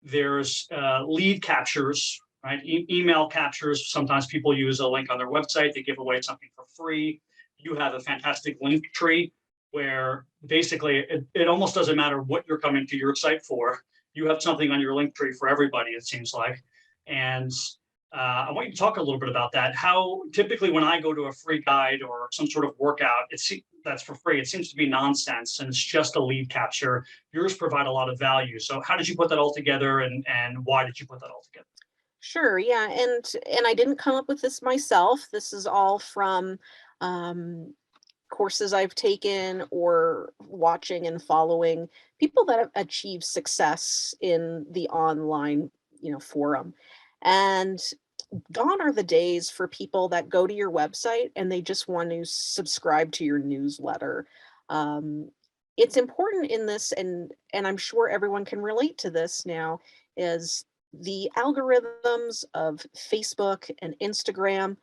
Speaker 2: There's lead captures, right? Email captures. Sometimes people use a link on their website. They give away something for free. You have a fantastic link tree where basically it almost doesn't matter what you're coming to your site for. You have something on your link tree for everybody, it seems like. And I want you to talk a little bit about that. How typically, when I go to a free guide or some sort of workout, that's for free, it seems to be nonsense, and it's just a lead capture. Yours provide a lot of value. So how did you put that all together, and why did you put that all together?
Speaker 3: Sure, yeah, and I didn't come up with this myself. This is all from courses I've taken, or watching and following people that have achieved success in the online, forum. And gone are the days for people that go to your website and they just want to subscribe to your newsletter. It's important in this, and I'm sure everyone can relate to this now, is the algorithms of Facebook and Instagram.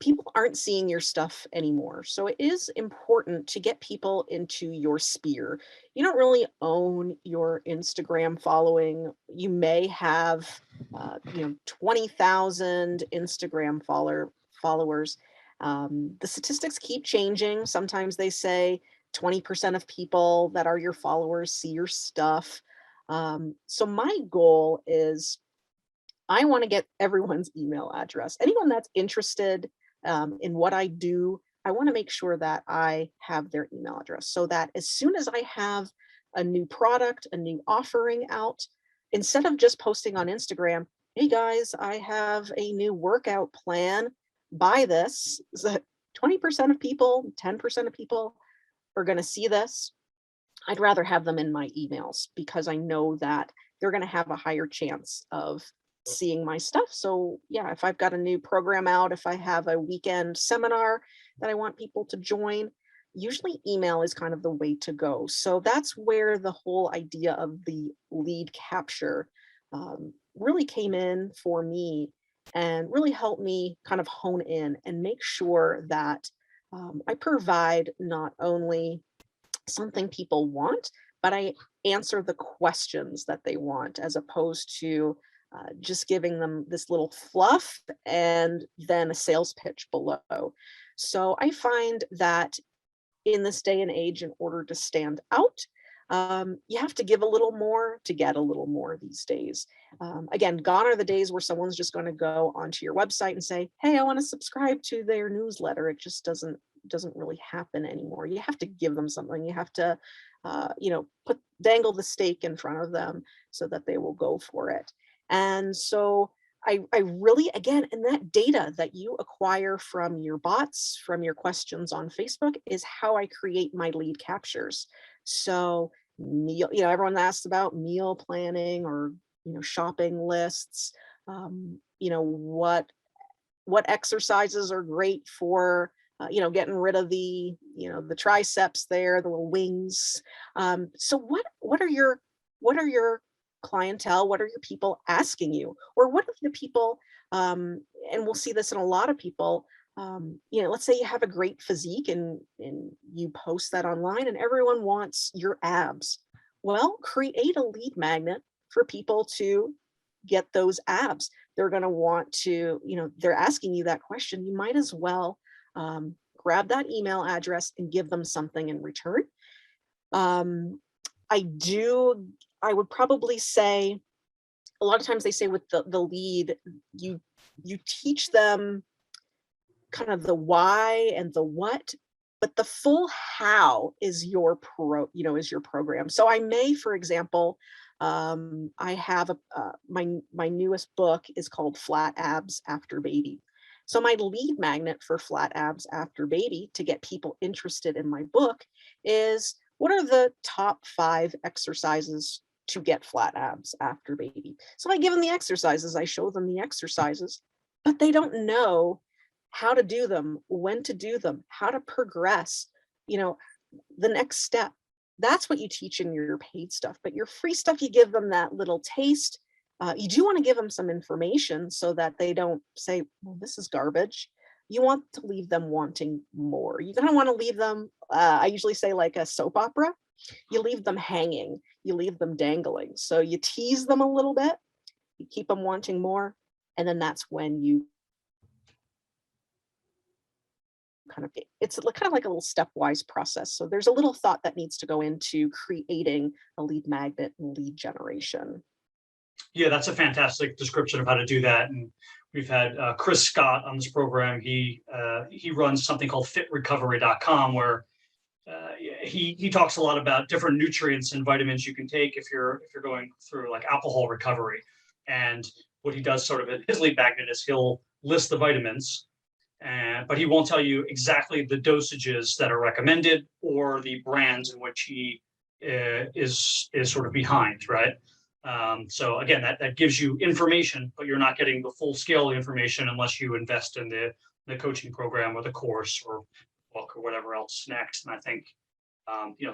Speaker 3: People aren't seeing your stuff anymore. So it is important to get people into your sphere. You don't really own your Instagram following. You may have, 20,000 Instagram followers. The statistics keep changing. Sometimes they say 20% of people that are your followers see your stuff. So my goal is, I want to get everyone's email address. Anyone that's interested in what I do, I want to make sure that I have their email address, so that as soon as I have a new product, a new offering out, instead of just posting on Instagram, hey guys, I have a new workout plan, buy this. So 20% of people, 10% of people are going to see this. I'd rather have them in my emails, because I know that they're going to have a higher chance of seeing my stuff. So yeah, if I've got a new program out, if I have a weekend seminar that I want people to join, usually email is kind of the way to go. So that's where the whole idea of the lead capture really came in for me, and really helped me kind of hone in and make sure that I provide not only something people want, but I answer the questions that they want, as opposed to just giving them this little fluff and then a sales pitch below. So I find that in this day and age, in order to stand out, you have to give a little more to get a little more these days. Again, gone are the days where someone's just going to go onto your website and say, "Hey, I want to subscribe to their newsletter." It just doesn't really happen anymore. You have to give them something. You have to, dangle the steak in front of them so that they will go for it. And so I really, again, and that data that you acquire from your bots, from your questions on Facebook, is how I create my lead captures. So meal, everyone asks about meal planning or, shopping lists. What exercises are great for, getting rid of the triceps there, the little wings. So what are your clientele? What are your people asking you? Or what are the people, and we'll see this in a lot of people, let's say you have a great physique and you post that online and everyone wants your abs. Well, create a lead magnet for people to get those abs. They're going to want to, they're asking you that question. You might as well grab that email address and give them something in return. Um, I would probably say a lot of times they say with the lead, you teach them kind of the why and the what, but the full how is your program. So I may, for example, I have my newest book is called Flat Abs After Baby. So my lead magnet for Flat Abs After Baby to get people interested in my book is, what are the top 5 exercises to get flat abs after baby? So I give them the exercises, I show them the exercises, but they don't know how to do them, when to do them, how to progress, you know, the next step. That's what you teach in your paid stuff, but your free stuff, you give them that little taste. You do want to give them some information so that they don't say, well, this is garbage. You want to leave them wanting more. You kind of want to leave them, I usually say, like a soap opera. You leave them hanging, you leave them dangling. So you tease them a little bit, you keep them wanting more, and then that's when you it's kind of like a little stepwise process. So there's a little thought that needs to go into creating a lead magnet and lead generation.
Speaker 2: Yeah, that's a fantastic description of how to do that. And we've had Chris Scott on this program. He runs something called fitrecovery.com, where he talks a lot about different nutrients and vitamins you can take if you're going through like alcohol recovery. And what he does sort of in his lead magnet is he'll list the vitamins, but he won't tell you exactly the dosages that are recommended or the brands in which he is sort of behind, right? So again, that gives you information, but you're not getting the full scale information unless you invest in the coaching program or the course or book or whatever else next. And I think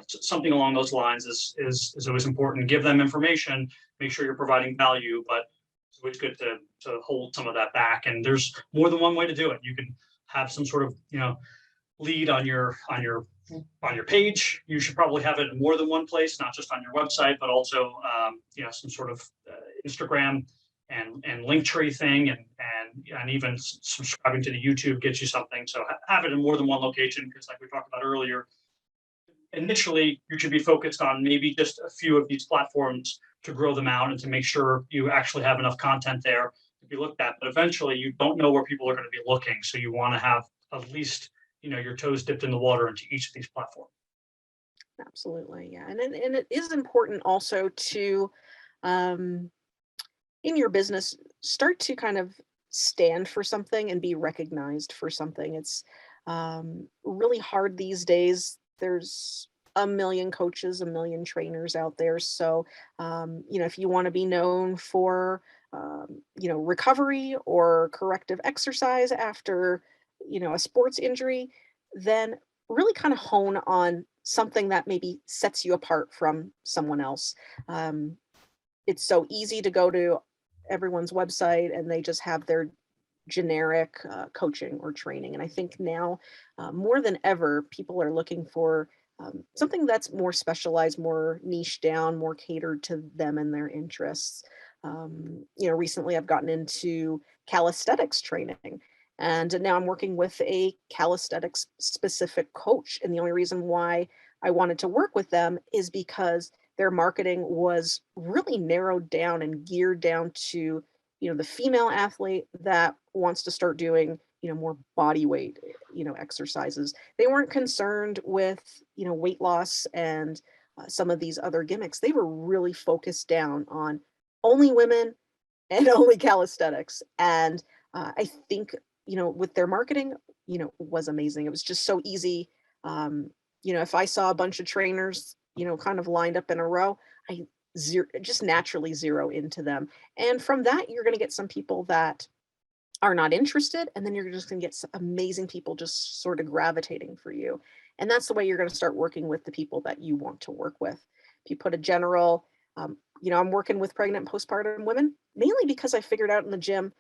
Speaker 2: something along those lines is always important. Give them information, make sure you're providing value, but it's always good to hold some of that back. And there's more than one way to do it. You can have some sort of lead on your page. You should probably have it in more than one place, not just on your website, but also some sort of Instagram and Linktree thing, and even subscribing to the YouTube gets you something. So have it in more than one location, because like we talked about earlier, initially you should be focused on maybe just a few of these platforms to grow them out and to make sure you actually have enough content there to be looked at. But eventually you don't know where people are going to be looking, so you want to have at least your toes dipped in the water into each of these platforms.
Speaker 3: Absolutely, yeah, and it is important also to, in your business, start to kind of stand for something and be recognized for something. It's really hard these days. There's a million coaches, a million trainers out there. So, if you want to be known for, recovery or corrective exercise after, a sports injury, then really kind of hone on something that maybe sets you apart from someone else. It's so easy to go to everyone's website and they just have their generic coaching or training. And I think now more than ever, people are looking for something that's more specialized, more niche down, more catered to them and their interests. Recently I've gotten into calisthenics training. And now I'm working with a calisthenics specific coach. And the only reason why I wanted to work with them is because their marketing was really narrowed down and geared down to, the female athlete that wants to start doing, more body weight, exercises. They weren't concerned with, weight loss and some of these other gimmicks. They were really focused down on only women and only calisthenics. And I think, with their marketing, was amazing. It was just so easy. If I saw a bunch of trainers kind of lined up in a row, I just naturally zero into them. And from that, you're going to get some people that are not interested, and then you're just going to get some amazing people just sort of gravitating for you. And that's the way you're going to start working with the people that you want to work with. If you put a general, I'm working with pregnant postpartum women mainly because I figured out in the gym,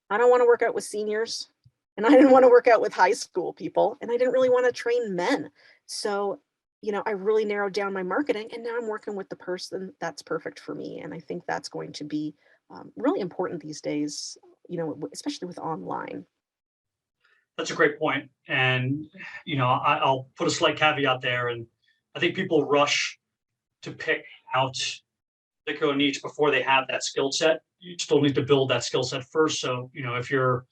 Speaker 3: I don't want to work out with seniors, and I didn't want to work out with high school people, and I didn't really want to train men. So, I really narrowed down my marketing, and now I'm working with the person that's perfect for me. And I think that's going to be really important these days, especially with online.
Speaker 2: That's a great point. And, I'll put a slight caveat there. And I think people rush to pick out a particular niche before they have that skill set. You still need to build that skill set first. So, if you're,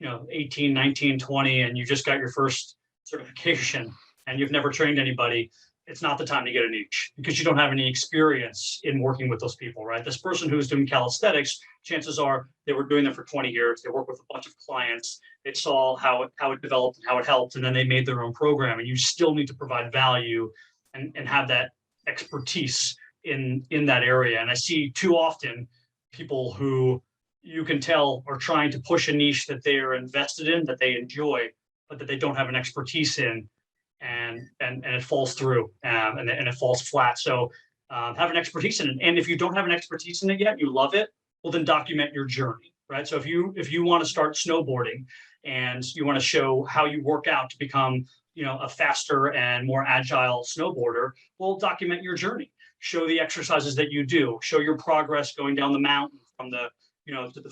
Speaker 2: 18, 19, 20, and you just got your first certification and you've never trained anybody, it's not the time to get a niche because you don't have any experience in working with those people, right? This person who's doing calisthenics, chances are they were doing that for 20 years. They work with a bunch of clients. They saw how it developed and how it helped, and then they made their own program. And you still need to provide value and have that expertise in that area. And I see too often people who you can tell are trying to push a niche that they are invested in, that they enjoy, but that they don't have an expertise in. And it falls through and it falls flat. So have an expertise in it. And if you don't have an expertise in it yet, you love it, well, then document your journey, right? So if you want to start snowboarding and you want to show how you work out to become, a faster and more agile snowboarder, well, document your journey. Show the exercises that you do. Show your progress going down the mountain from the,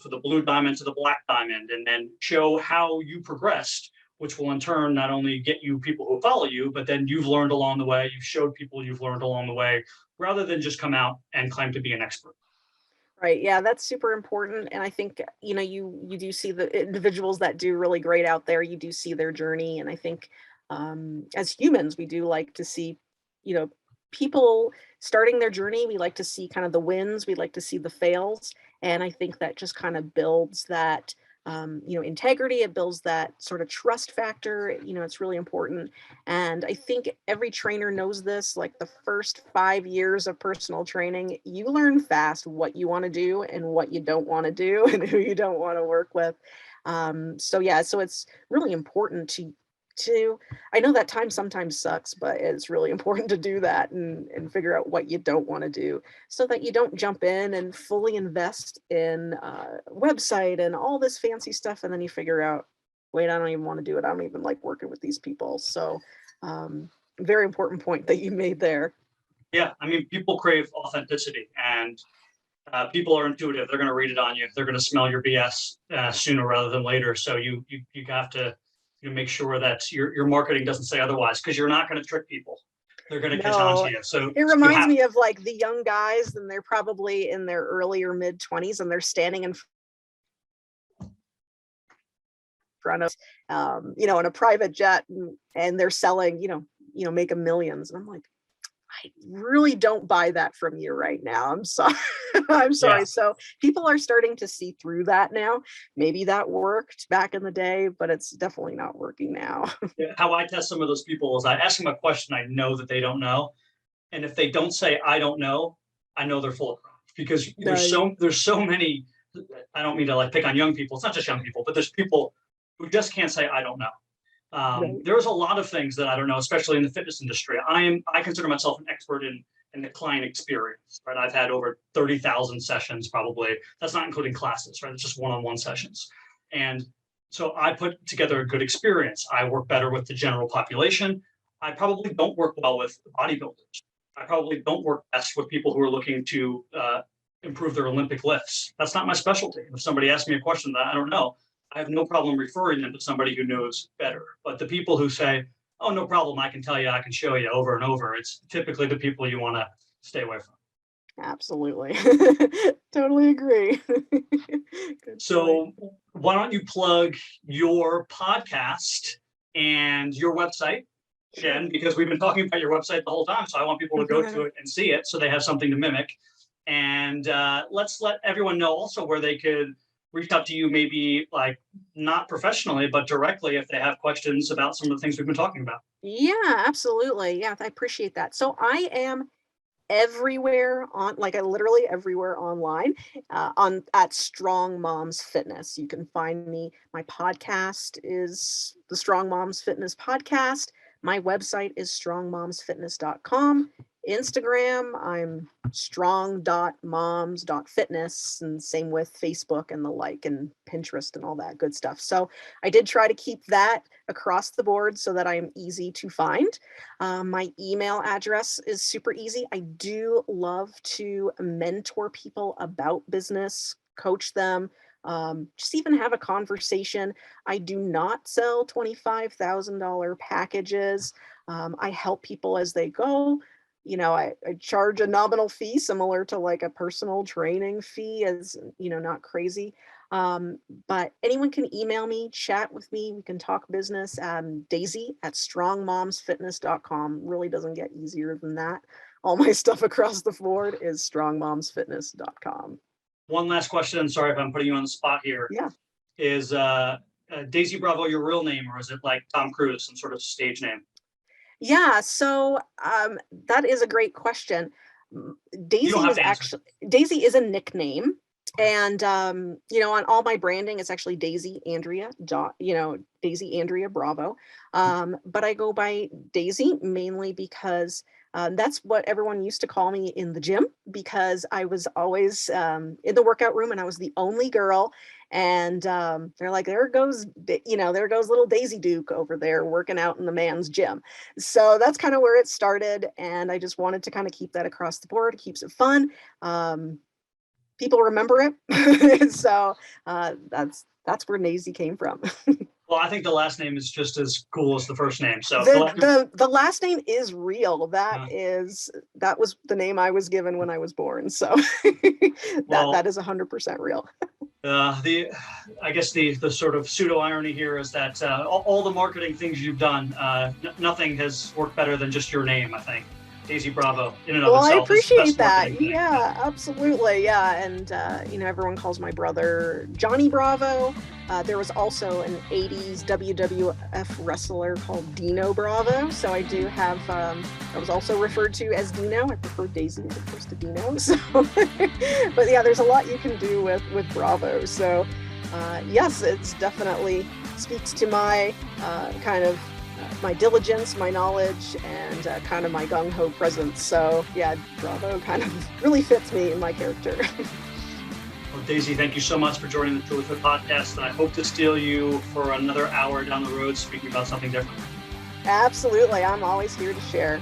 Speaker 2: for the blue diamond to the black diamond, and then show how you progressed, which will in turn not only get you people who follow you, but then you've learned along the way, you've showed people you've learned along the way, rather than just come out and claim to be an expert.
Speaker 3: Right. Yeah, that's super important. And I think, you do see the individuals that do really great out there. You do see their journey. And I think as humans, we do like to see, people starting their journey. We like to see kind of the wins. We like to see the fails. And I think that just kind of builds that integrity. It builds that sort of trust factor. It's really important. And I think every trainer knows this. Like the first 5 years of personal training, you learn fast what you want to do and what you don't want to do and who you don't want to work with. So it's really important to I know that time sometimes sucks, but it's really important to do that and figure out what you don't want to do so that you don't jump in and fully invest in a website and all this fancy stuff. And then you figure out, wait, I don't even want to do it. I don't even like working with these people. So very important point that you made there.
Speaker 2: Yeah. I mean, people crave authenticity, and people are intuitive. They're going to read it on you. They're going to smell your BS sooner rather than later. So you have to make sure that your marketing doesn't say otherwise, because you're not going to trick people. They're going to catch on to you. So
Speaker 3: it reminds me of like the young guys, and they're probably in their early or mid 20s, and they're standing in front of, in a private jet, and they're selling, making millions. And I'm like, I really don't buy that from you right now. I'm sorry. I'm sorry. Yeah. So people are starting to see through that now. Maybe that worked back in the day, but it's definitely not working now.
Speaker 2: How I test some of those people is I ask them a question I know that they don't know. And if they don't say, I don't know, I know they're full of crap, because there's so many, I don't mean to like pick on young people. It's not just young people, but there's people who just can't say, I don't know. There's a lot of things that I don't know, especially in the fitness industry. I consider myself an expert in the client experience, right? I've had over 30,000 sessions, probably. That's not including classes, right? It's just one-on-one sessions. And so I put together a good experience. I work better with the general population. I probably don't work well with bodybuilders. I probably don't work best with people who are looking to improve their Olympic lifts. That's not my specialty. If somebody asks me a question that I don't know, I have no problem referring them to somebody who knows better. But the people who say, oh, no problem, I can tell you, I can show you over and over, it's typically the people you want to stay away from.
Speaker 3: Absolutely. Totally agree.
Speaker 2: So why don't you plug your podcast and your website, Jen, because we've been talking about your website the whole time. So I want people to go to it and see it so they have something to mimic. And let's let everyone know also where they could reach out to you, maybe like not professionally, but directly if they have questions about some of the things we've been talking about.
Speaker 3: Yeah, absolutely. Yeah, I appreciate that. So I am everywhere literally everywhere online, at Strong Moms Fitness. You can find me. My podcast is the Strong Moms Fitness Podcast. My website is strongmomsfitness.com. Instagram, I'm strong.moms.fitness, and same with Facebook and the like, and Pinterest and all that good stuff. So I did try to keep that across the board so that I am easy to find. My email address is super easy. I do love to mentor people about business, coach them, just even have a conversation. I do not sell $25,000 packages. I help people as they go. I charge a nominal fee similar to like a personal training fee, as not crazy. But anyone can email me, chat with me. We can talk business. Daisy at strongmomsfitness.com. Really doesn't get easier than that. All my stuff across the board is strongmomsfitness.com.
Speaker 2: One last question. Sorry if I'm putting you on the spot here.
Speaker 3: Yeah.
Speaker 2: Is Daisy Bravo your real name, or is it like Tom Cruise, some sort of stage name?
Speaker 3: Yeah, so that is a great question. Daisy is a nickname, and on all my branding, it's actually Daisy Andrea Daisy Andrea Bravo. But I go by Daisy mainly because that's what everyone used to call me in the gym, because I was always in the workout room and I was the only girl. And they're like, there goes little Daisy Duke over there working out in the man's gym. So that's kind of where it started. And I just wanted to kind of keep that across the board. It keeps it fun. People remember it. So that's where Daisy came from.
Speaker 2: Well, I think the last name is just as cool as the first name. So
Speaker 3: the last name is real. That was the name I was given when I was born. So that is 100% real.
Speaker 2: I guess the sort of pseudo irony here is that all the marketing things you've done, nothing has worked better than just your name, I think. Daisy Bravo in and of itself.
Speaker 3: Well, I appreciate that. Yeah, absolutely. Yeah. And, everyone calls my brother Johnny Bravo. There was also an 80s WWF wrestler called Dino Bravo. So I do have, I was also referred to as Dino. I prefer Daisy as opposed to Dino. So, but yeah, there's a lot you can do with Bravo. So yes, it's definitely speaks to my my diligence, my knowledge, and kind of my gung-ho presence. So yeah, Bravo kind of really fits me in my character.
Speaker 2: Well, Daisy, thank you so much for joining the Trulyfit Podcast. And I hope to steal you for another hour down the road speaking about something different.
Speaker 3: Absolutely. I'm always here to share.